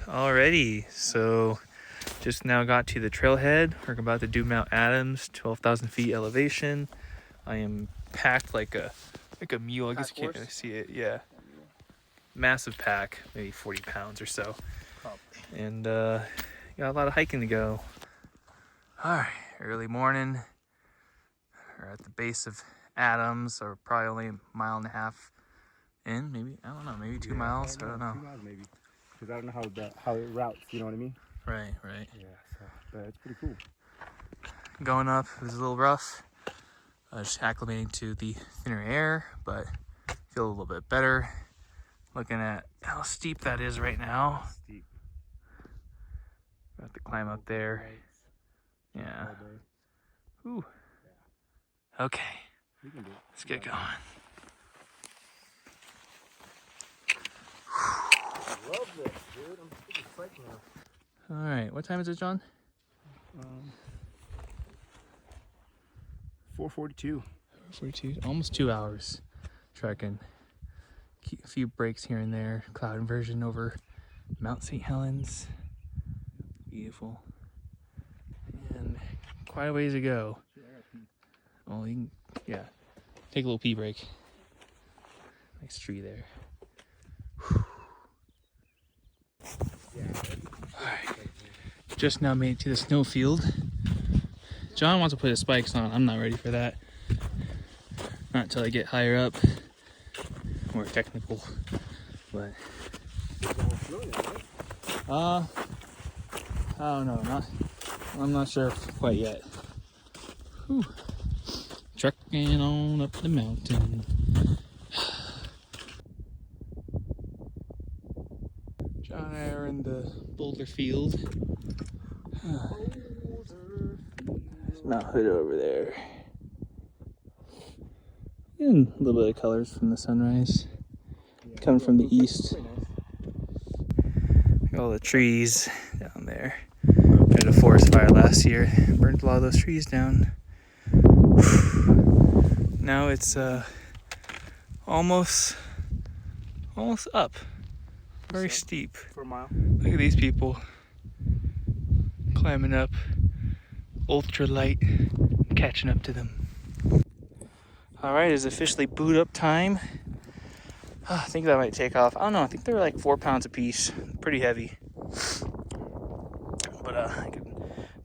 Alrighty, so just now got to the trailhead. We're about to do Mount Adams, 12,000 feet elevation. I am packed like a mule. I guess you can't really see it. Yeah, massive pack, maybe 40 pounds or so. And got a lot of hiking to go. All right, early morning. We're at the base of Adams, or probably only a mile and a half in. Maybe, I don't know, maybe 2 miles. I don't know. 2 miles maybe. Because I don't know how it routes, you know what I mean? Right. Yeah, so, but it's pretty cool. Going up, it was a little rough. Just acclimating to the thinner air, but feel a little bit better. Looking at how steep that is right now. Steep. Have to climb up there. Yeah. Ooh. Okay. We can do it. Let's get going. I love this, dude. I'm pretty psyched now. All right. What time is it, John? 4:42. 42. Almost 2 hours trekking. A few breaks here and there. Cloud inversion over Mount St. Helens. Beautiful. And quite a ways to go. Well, you can, yeah, take a little pee break. Nice tree there. Alright, just now made it to the snowfield. John wants to put his spikes on. I'm not ready for that. Not until I get higher up. More technical, but I don't know. I'm not sure quite yet. Whew. Trekking on up the mountain. John and I are in the boulder field. There's Mount Hood over there. And a little bit of colors from the sunrise. Coming from the east. All the trees down there. We had a forest fire last year. Burned a lot of those trees down. Now it's almost up. Very steep. For a mile. Look at these people climbing up. Ultra light, catching up to them. All right, it's officially boot up time. I think that might take off. I don't know. I think they're like 4 pounds a piece. Pretty heavy. But I can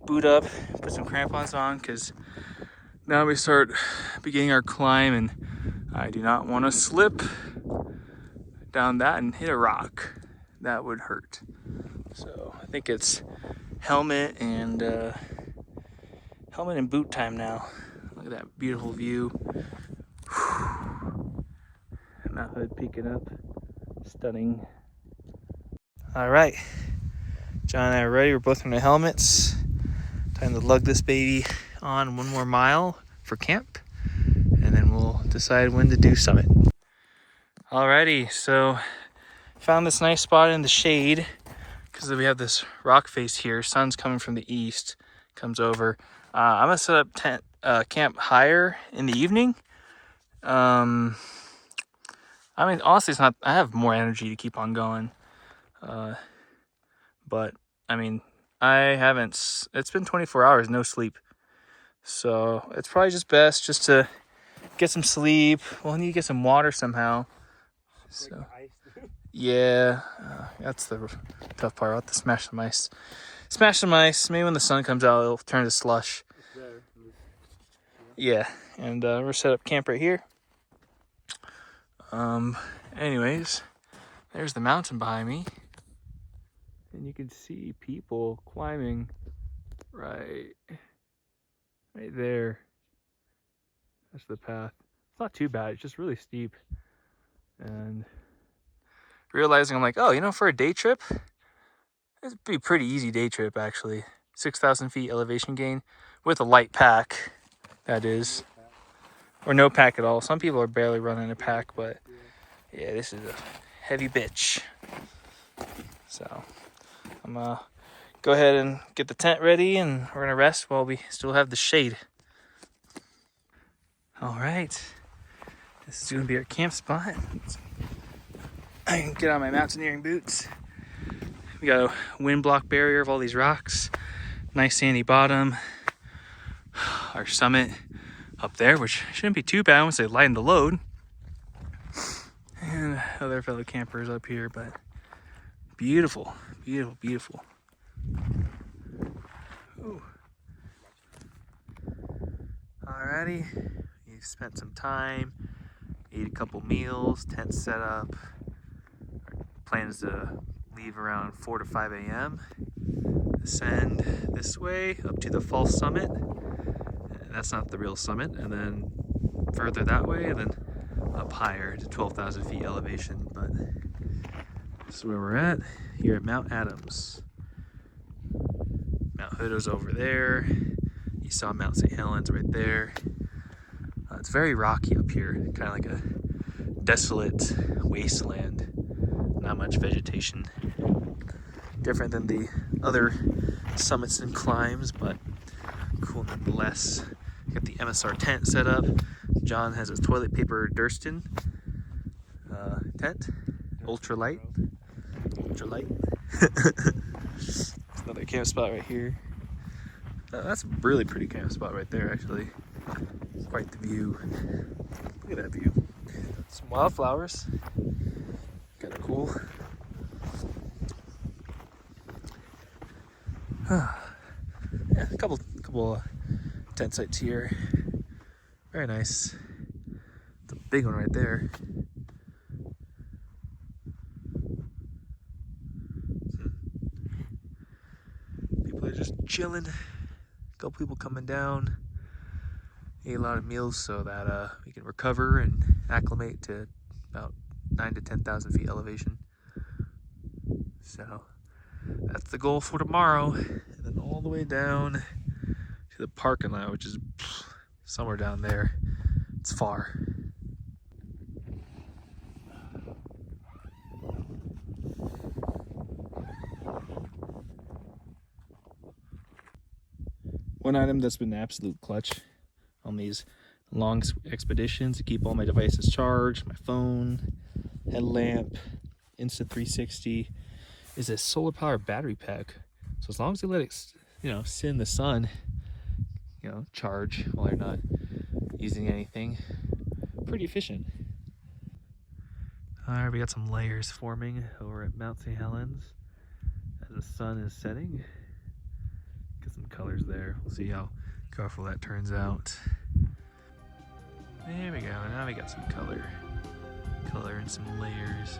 boot up, put some crampons on, because now we start beginning our climb, and I do not want to slip down that and hit a rock. That would hurt. So I think it's helmet and boot time now. Look at that beautiful view. Mount Hood peeking up. Stunning. All right. John and I are ready. We're both in the helmets. Time to lug this baby on 1 more mile for camp. And then we'll decide when to do summit. Alrighty, so found this nice spot in the shade because we have this rock face here. Sun's coming from the east, comes over. I'm gonna set up camp higher in the evening. I mean, honestly, it's not. I have more energy to keep on going, but I mean, I haven't. It's been 24 hours, no sleep, so it's probably just best just to get some sleep. We'll need to get some water somehow. So, yeah, that's the tough part. I'll have to smash some ice. Smash some ice. Maybe when the sun comes out, it'll turn to slush. Yeah, and we're set up camp right here. Anyways, there's the mountain behind me. And you can see people climbing right there. That's the path. It's not too bad. It's just really steep. And realizing I'm like, oh, you know, for a day trip, it'd be a pretty easy day trip, actually. 6,000 feet elevation gain with a light pack, that is. Or no pack at all. Some people are barely running a pack, but yeah, this is a heavy bitch. So I'm gonna go ahead and get the tent ready, and we're gonna rest while we still have the shade. All right, this is gonna be our camp spot. I can get on my mountaineering boots. We got a wind block barrier of all these rocks. Nice sandy bottom. Our summit up there, which shouldn't be too bad once they lighten the load. And other fellow campers up here, but beautiful, beautiful, beautiful. Ooh. Alrighty, we've spent some time, ate a couple meals, tent set up. Our plan is to leave around 4 to 5 a.m. Ascend this way up to the false summit. That's not the real summit, and then further that way, and then up higher to 12,000 feet elevation. But this is where we're at, here at Mount Adams. Mount Hood's over there. You saw Mount St. Helens right there. It's very rocky up here, kind of like a desolate wasteland. Not much vegetation. Different than the other summits and climbs, but cool nonetheless. Got the MSR tent set up. John has his toilet paper Durston tent. Ultralight. Another camp spot right here. That's a really pretty camp spot right there, actually. Quite the view. Look at that view. Some wildflowers. Kind of cool. Yeah, a couple tent sites here. Very nice. It's a big one right there. People are just chilling. A couple people coming down. Ate a lot of meals so that we can recover and acclimate to about 9 to 10,000 feet elevation. So that's the goal for tomorrow. And then all the way down to the parking lot, which is somewhere down there. It's far. One item that's been an absolute clutch on these long expeditions to keep all my devices charged, my phone, headlamp, Insta 360, is a solar power battery pack. So as long as they let it, sit in the sun, charge while they're not using anything, pretty efficient. All right, we got some layers forming over at Mount St. Helens as the sun is setting. Get some colors there. We'll see how colorful that turns out. There we go. Now we got some color and some layers.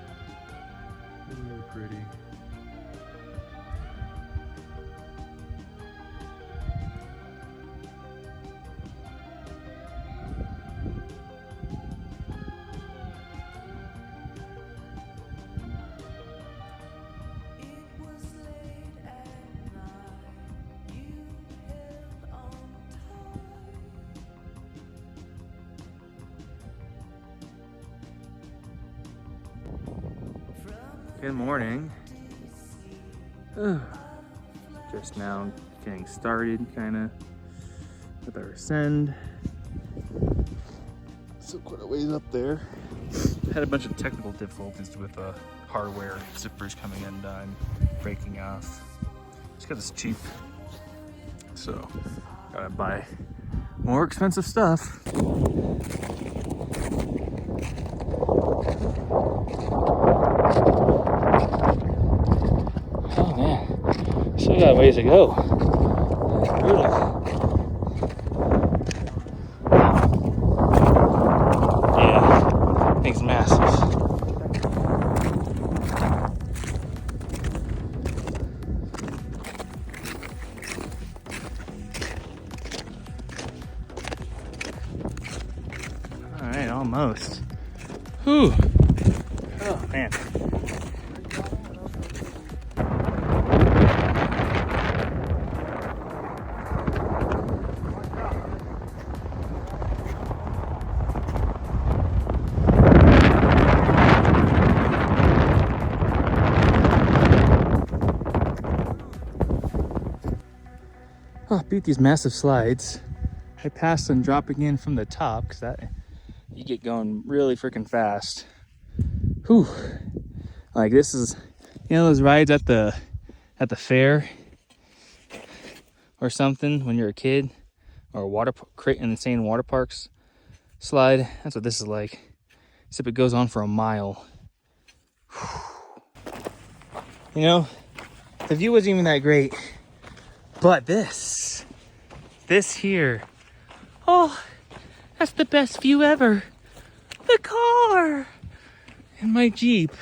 Really pretty. Good morning. Just now getting started, kind of, with our ascend. So quite a ways up there. Had a bunch of technical difficulties with hardware, zippers coming undone, breaking off. Just because it's cheap, so gotta buy more expensive stuff. Oh man, still got a ways to go. Brutal. Yeah, thing's massive. All right, almost. Whew. Oh man. Oh, beat these massive slides. I passed them dropping in from the top because that you get going really freaking fast. Whew. Like this is You know those rides at the fair or something when you're a kid, or a water insane water parks slide? That's what this is like. Except it goes on for a mile. You know, the view wasn't even that great, but this here, oh, that's the best view ever. The car and my Jeep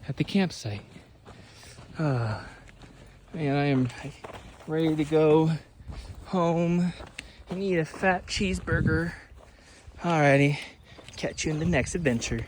at the campsite. Man, I am ready to go home and eat a fat cheeseburger. Alrighty, catch you in the next adventure.